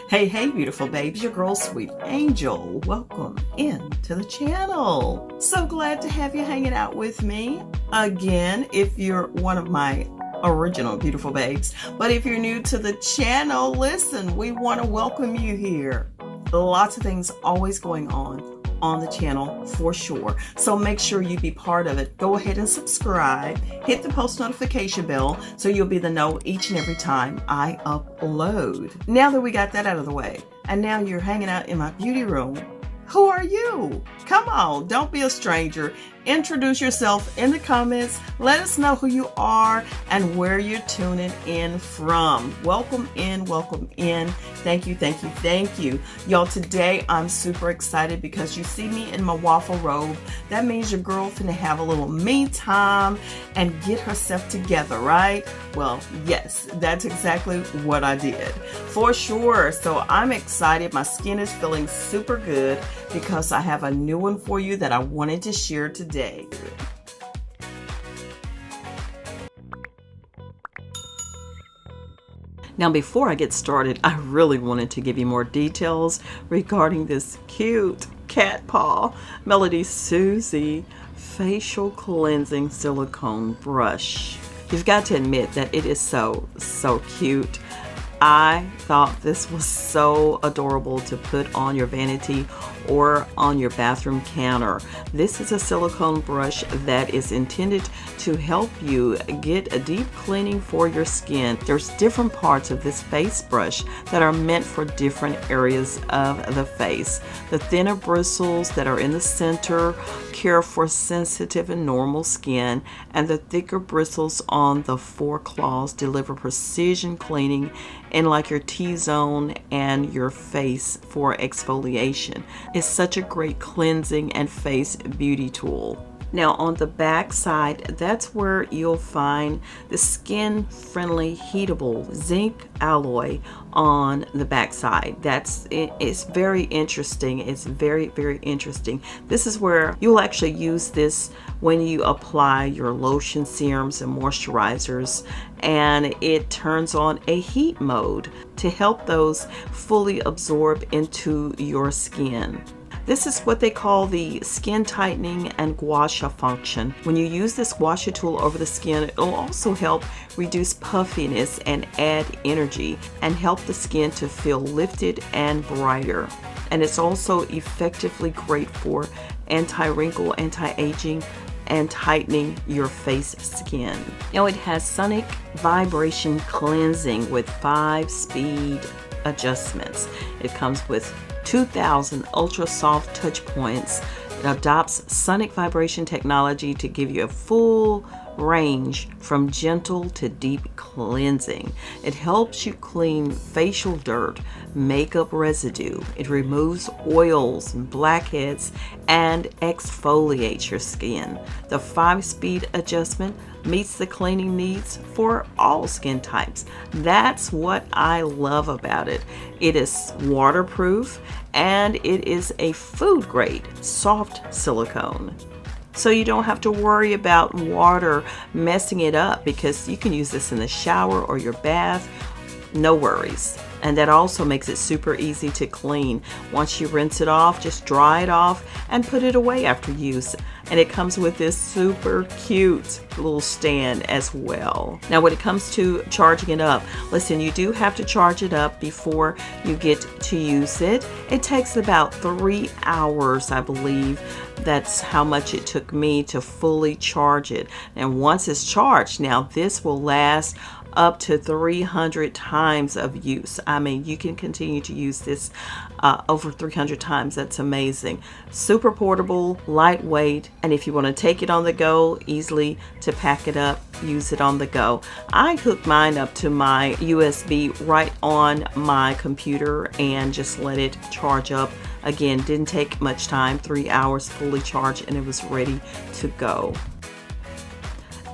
Hey, beautiful babes, your girl, Sweet Angel. Welcome into the channel. So glad to have you hanging out with me. Again, if you're one of my original beautiful babes, but if you're new to the channel, listen, we want to welcome you here. Lots of things always going on the channel for sure. So make sure you be part of it. Go ahead and subscribe. Hit the post notification bell so you'll be the know each and every time I upload. Now that we got that out of the way, and now you're hanging out in my beauty room, who are you? Come on, don't be a stranger. Introduce yourself in the comments. Let us know who you are and where you're tuning in from. Welcome in, welcome in. Thank you, thank you, thank you. Y'all, today I'm super excited because you see me in my waffle robe. That means your girl finna have a little me time and get herself together, right? Well, yes, that's exactly what I did. For sure. So I'm excited. My skin is feeling super good because I have a new one for you that I wanted to share today. Now, before I get started, I really wanted to give you more details regarding this cute cat paw Melody Susie facial cleansing silicone brush. You've got to admit that it is so cute. I thought this was so adorable to put on your vanity or on your bathroom counter. This is a silicone brush that is intended to help you get a deep cleaning for your skin. There's different parts of this face brush that are meant for different areas of the face. The thinner bristles that are in the center care for sensitive and normal skin, and the thicker bristles on the foreclaws deliver precision cleaning in like your T-zone and your face for exfoliation. It's such a great cleansing and face beauty tool. Now on the back side, that's where you'll find the skin-friendly heatable zinc alloy on the back side. It's very interesting. It's very interesting. This is where you'll actually use this when you apply your lotion, serums, and moisturizers, and it turns on a heat mode to help those fully absorb into your skin. This is what they call the skin tightening and gua sha function. When you use this gua sha tool over the skin, it'll also help reduce puffiness and add energy and help the skin to feel lifted and brighter. And it's also effectively great for anti-wrinkle, anti-aging, and tightening your face skin. Now it has sonic vibration cleansing with 5-speed adjustments. It comes with 2,000 ultra soft touch points. It adopts sonic vibration technology to give you a full range from gentle to deep cleansing. It helps you clean facial dirt, makeup residue. It removes oils and blackheads and exfoliates your skin. The 5-speed adjustment meets the cleaning needs for all skin types. That's what I love about it. It is waterproof and it is a food grade soft silicone. So you don't have to worry about water messing it up because you can use this in the shower or your bath. No worries. And that also makes it super easy to clean. Once you rinse it off, just dry it off and put it away after use. And it comes with this super cute little stand as well. Now when it comes to charging it up, listen, you do have to charge it up before you get to use it. It takes about 3 hours, I believe. That's how much it took me to fully charge it. And once it's charged, now this will last up to 300 times of use. I mean, you can continue to use this over 300 times. That's amazing. Super portable, lightweight, and if you want to take it on the go, easily to pack it up, use it on the go. I hooked mine up to my USB right on my computer and just let it charge up. Again, didn't take much time, 3 hours fully charged, and it was ready to go.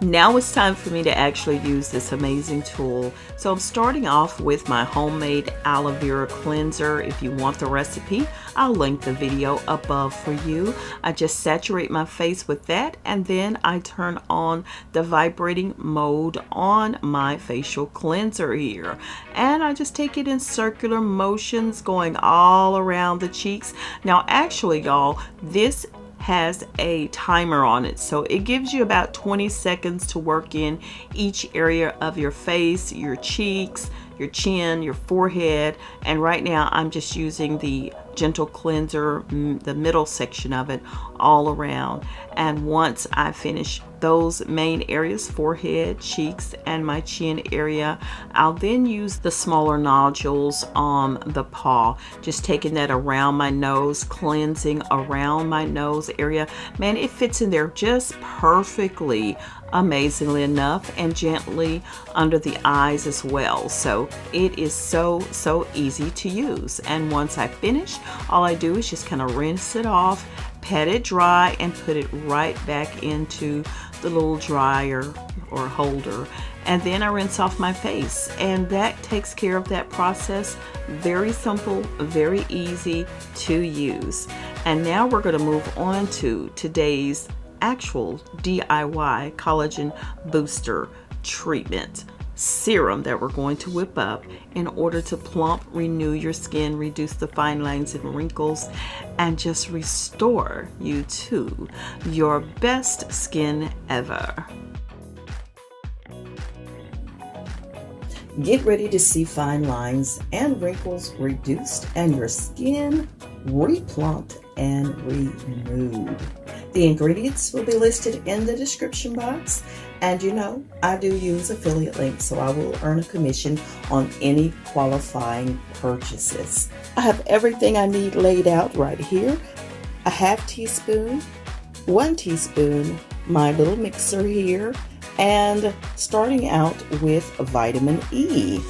Now it's time for me to actually use this amazing tool. So I'm starting off with my homemade aloe vera cleanser. If you want the recipe, I'll link the video above for you. I just saturate my face with that, and then I turn on the vibrating mode on my facial cleanser here. And I just take it in circular motions going all around the cheeks. Now actually, y'all, this has a timer on it, so it gives you about 20 seconds to work in each area of your face, your cheeks, your chin, your forehead. And right now I'm just using the gentle cleanser, the middle section of it, all around. And once I finish those main areas, forehead, cheeks, and my chin area, I'll then use the smaller nodules on the paw, just taking that around my nose, cleansing around my nose area. Man, it fits in there just perfectly, amazingly enough, and gently under the eyes as well. So it is so easy to use. And once I finish, all I do is just kind of rinse it off, pat it dry, and put it right back into the little dryer or holder. And then I rinse off my face, and that takes care of that process. Very simple, very easy to use. And now we're going to move on to today's actual DIY collagen booster treatment serum that we're going to whip up in order to plump, renew your skin, reduce the fine lines and wrinkles, and just restore you to your best skin ever. Get ready to see fine lines and wrinkles reduced and your skin replumped and renewed. The ingredients will be listed in the description box, and you know I do use affiliate links, so I will earn a commission on any qualifying purchases. I have everything I need laid out right here. A half teaspoon, 1 teaspoon, my little mixer here, and starting out with vitamin E.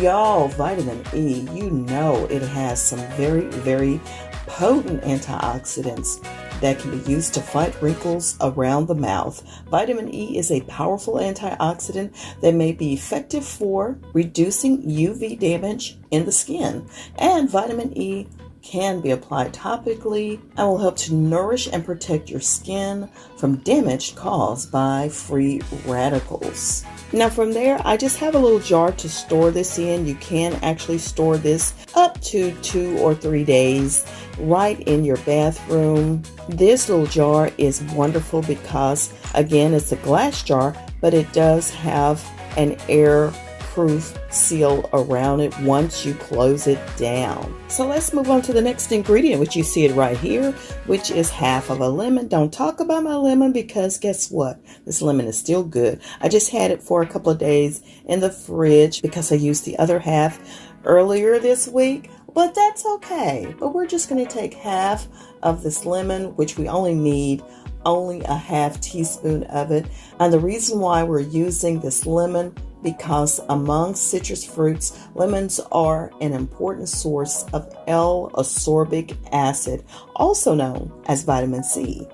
Y'all, vitamin E, you know it has some very potent antioxidants that can be used to fight wrinkles around the mouth. Vitamin E is a powerful antioxidant that may be effective for reducing UV damage in the skin. And vitamin E can be applied topically and will help to nourish and protect your skin from damage caused by free radicals. Now from there, I just have a little jar to store this in. You can actually store this up to 2 or 3 days right in your bathroom. This little jar is wonderful because, again, it's a glass jar, but it does have an air-proof seal around it once you close it down. So let's move on to the next ingredient, which you see it right here, which is half of a lemon. Don't talk about my lemon because guess what? This lemon is still good. I just had it for a couple of days in the fridge because I used the other half earlier this week, but that's okay. But we're just going to take half of this lemon, which we only need only a half teaspoon of it. And the reason why we're using this lemon, because among citrus fruits, lemons are an important source of L-ascorbic acid, also known as vitamin C,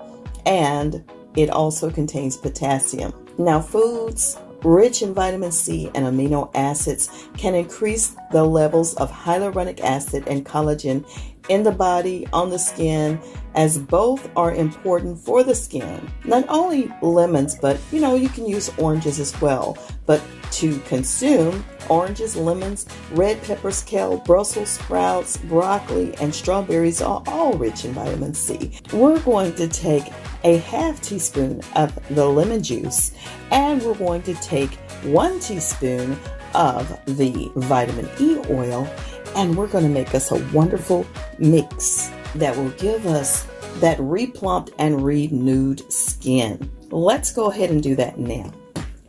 and it also contains potassium. Now, foods rich in vitamin C and amino acids can increase the levels of hyaluronic acid and collagen in the body, on the skin, as both are important for the skin. Not only lemons, but you can use oranges as well. But to consume, oranges, lemons, red peppers, kale, Brussels sprouts, broccoli, and strawberries are all rich in vitamin C. We're going to take a half teaspoon of the lemon juice, and we're going to take 1 teaspoon of the vitamin E oil, and we're going to make us a wonderful mix that will give us that replumped and renewed skin. Let's go ahead and do that now.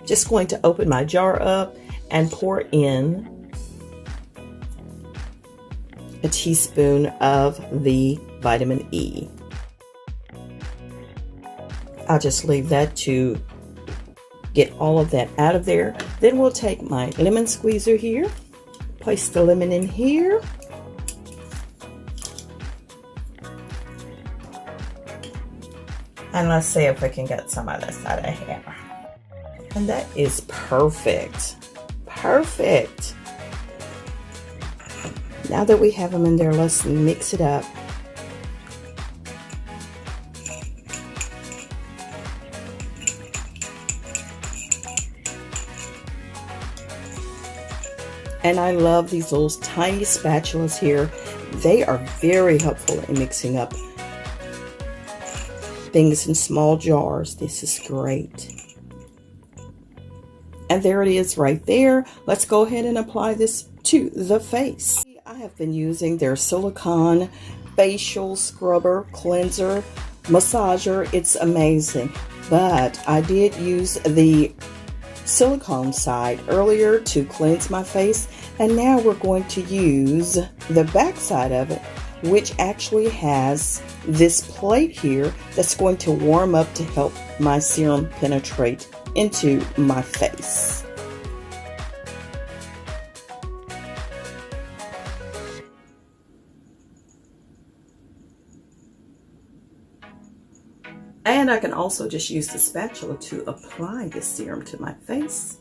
Just going to open my jar up and pour in a teaspoon of the vitamin E. I'll just leave that to get all of that out of there. Then we'll take my lemon squeezer here, place the lemon in here, and let's see if we can get some of this out of here. And that is perfect. Perfect. Now that we have them in there, let's mix it up. And I love these little tiny spatulas here. They are very helpful in mixing up things in small jars. This is great. And there it is right there. Let's go ahead and apply this to the face. I have been using their silicone facial scrubber, cleanser, massager. It's amazing. But I did use the silicone side earlier to cleanse my face, and now we're going to use the back side of it, which actually has this plate here that's going to warm up to help my serum penetrate into my face. And I can also just use the spatula to apply the serum to my face.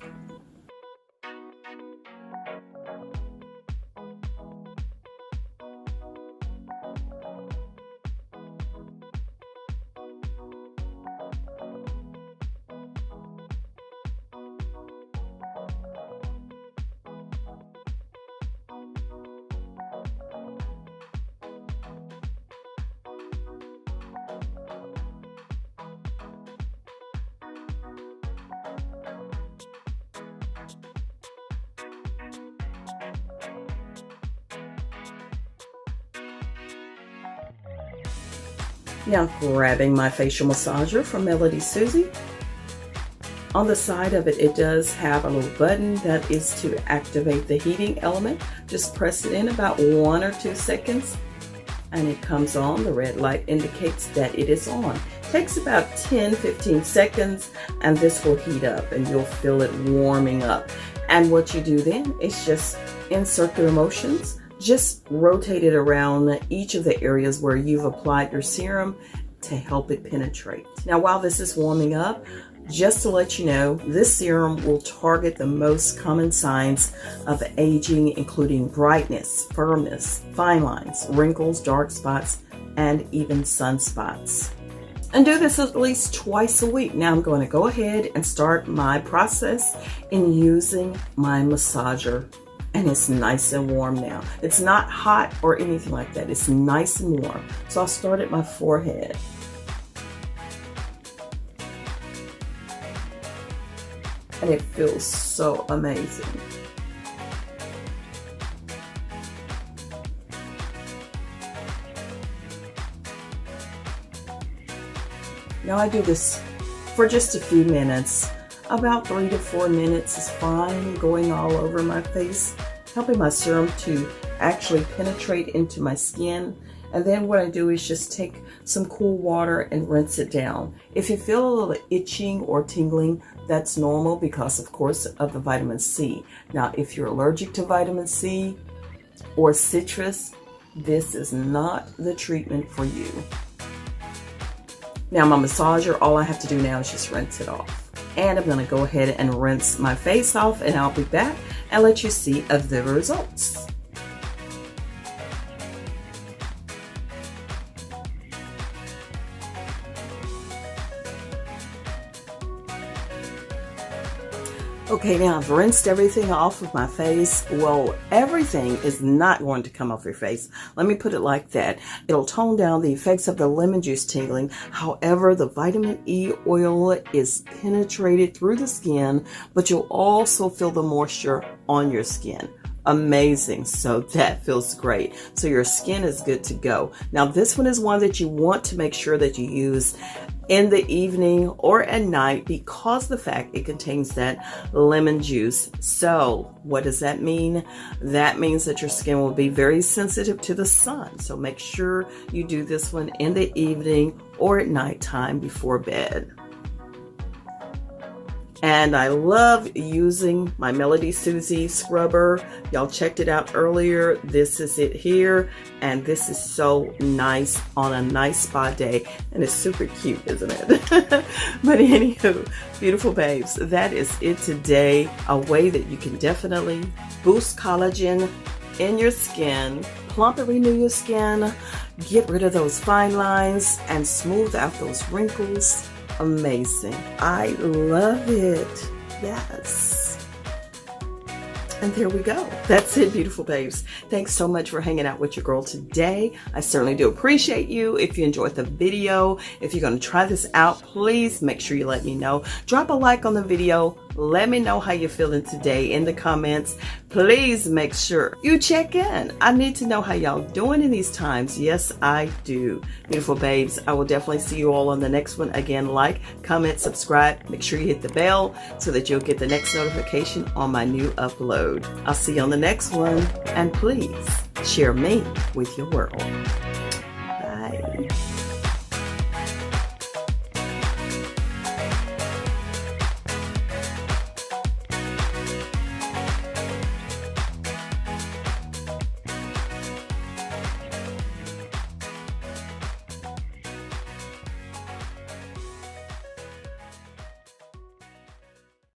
Now grabbing my facial massager from Melody Susie. On the side of it, it does have a little button that is to activate the heating element. Just press it in about 1 or 2 seconds and it comes on. The red light indicates that it is on. Takes about 10-15 seconds and this will heat up and you'll feel it warming up. And what you do then is just in circular motions, just rotate it around each of the areas where you've applied your serum to help it penetrate. Now, while this is warming up, just to let you know, this serum will target the most common signs of aging, including brightness, firmness, fine lines, wrinkles, dark spots, and even sunspots. And do this at least twice a week. Now I'm going to go ahead and start my process in using my massager. And it's nice and warm now. It's not hot or anything like that. It's nice and warm. So I'll start at my forehead. And it feels so amazing. Now I do this for just a few minutes. About 3 to 4 minutes is fine, going all over my face, helping my serum to actually penetrate into my skin. And then what I do is just take some cool water and rinse it down. If you feel a little itching or tingling, that's normal because, of course, of the vitamin C. Now, if you're allergic to vitamin C or citrus, this is not the treatment for you. Now, my massager, all I have to do now is just rinse it off. And I'm going to go ahead and rinse my face off, and I'll be back and let you see the results. Okay, now I've rinsed everything off of my face. Well, everything is not going to come off your face. Let me put it like that. It'll tone down the effects of the lemon juice tingling. However, the vitamin E oil is penetrated through the skin, but you'll also feel the moisture on your skin. Amazing. So that feels great. So your skin is good to go. Now, this one is one that you want to make sure that you use in the evening or at night because the fact it contains that lemon juice. So what does that mean? That means that your skin will be very sensitive to the sun. So make sure you do this one in the evening or at nighttime before bed. And I love using my Melody Susie scrubber. Y'all checked it out earlier. This is it here. And this is so nice on a nice spa day. And it's super cute, isn't it? But anywho, beautiful babes, that is it today. A way that you can definitely boost collagen in your skin, plump and renew your skin, get rid of those fine lines, and smooth out those wrinkles. Amazing. I love it. Yes. And there we go. That's it, beautiful babes. Thanks so much for hanging out with your girl today. I certainly do appreciate you. If you enjoyed the video, if you're going to try this out, please make sure you let me know. Drop a like on the video. Let me know how you're feeling today in the comments. Please make sure you check in. I need to know how y'all doing in these times. Yes, I do. Beautiful babes, I will definitely see you all on the next one. Again, like, comment, subscribe. Make sure you hit the bell so that you'll get the next notification on my new upload. I'll see you on the next one. And please share me with your world.